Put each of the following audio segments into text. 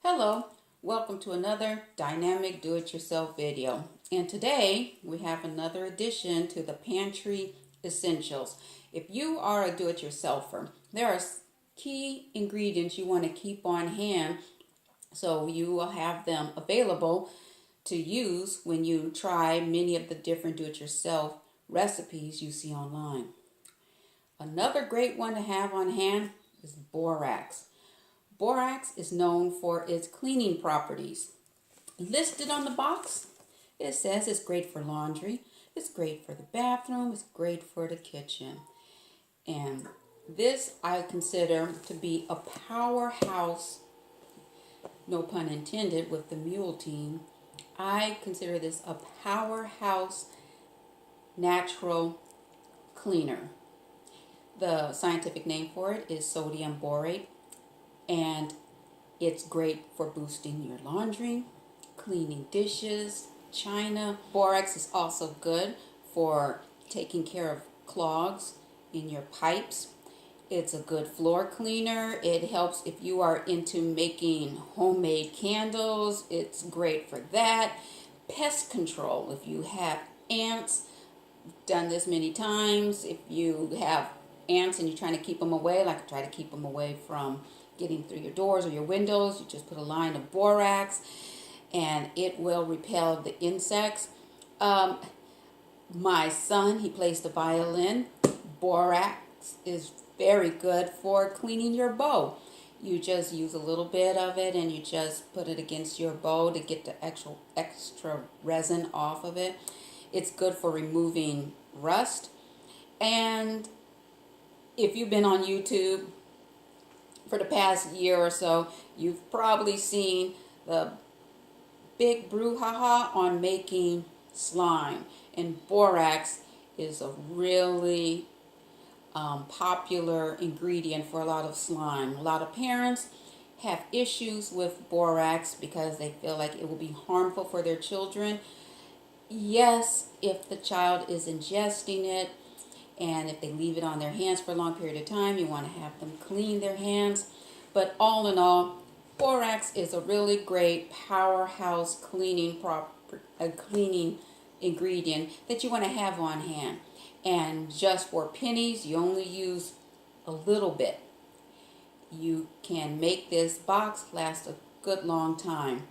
Hello, welcome to another dynamic do-it-yourself video. And today we have another addition to the Pantry Essentials. If you are a do-it-yourselfer, there are key ingredients you want to keep on hand so you will have them available to use when you try many of the different do-it-yourself recipes you see online. Another great one to have on hand is borax. Borax is known for its cleaning properties. Listed on the box, it says it's great for laundry, it's great for the bathroom, it's great for the kitchen. And this I consider to be a powerhouse, no pun intended, with the mule team. I consider this a powerhouse natural cleaner. The scientific name for it is sodium borate. And it's great for boosting your laundry, cleaning dishes, china. Borax is also good for taking care of clogs in your pipes. It's a good floor cleaner. It helps if you are into making homemade candles. It's great for that. Pest control, if you have ants, done this many times. If you have ants and you're trying to keep them away, like I try to keep them away from getting through your doors or your windows, you just put a line of borax and it will repel the insects. My son, he plays the violin. Borax is very good for cleaning your bow. You just use a little bit of it and you just put it against your bow to get the extra resin off of it. It's good for removing rust. And if you've been on YouTube for the past year or so, you've probably seen the big brouhaha on making slime. And borax is a really popular ingredient for a lot of slime. A lot of parents have issues with borax because they feel like it will be harmful for their children. Yes, if the child is ingesting it, and if they leave it on their hands for a long period of time, you want to have them clean their hands. But all in all, borax is a really great powerhouse cleaning ingredient that you want to have on hand. And just for pennies, you only use a little bit. You can make this box last a good long time.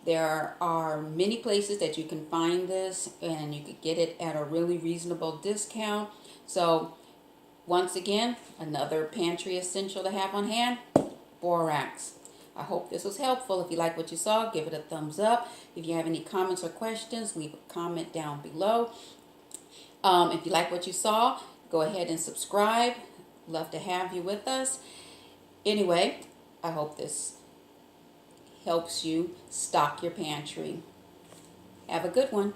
There are many places that you can find this, and you could get it at a really reasonable discount. So, once again, another pantry essential to have on hand, borax. I hope this was helpful. If you like what you saw, give it a thumbs up. If you have any comments or questions, leave a comment down below. If you like what you saw, go ahead and subscribe. Love to have you with us. Anyway, I hope this helps you stock your pantry. Have a good one.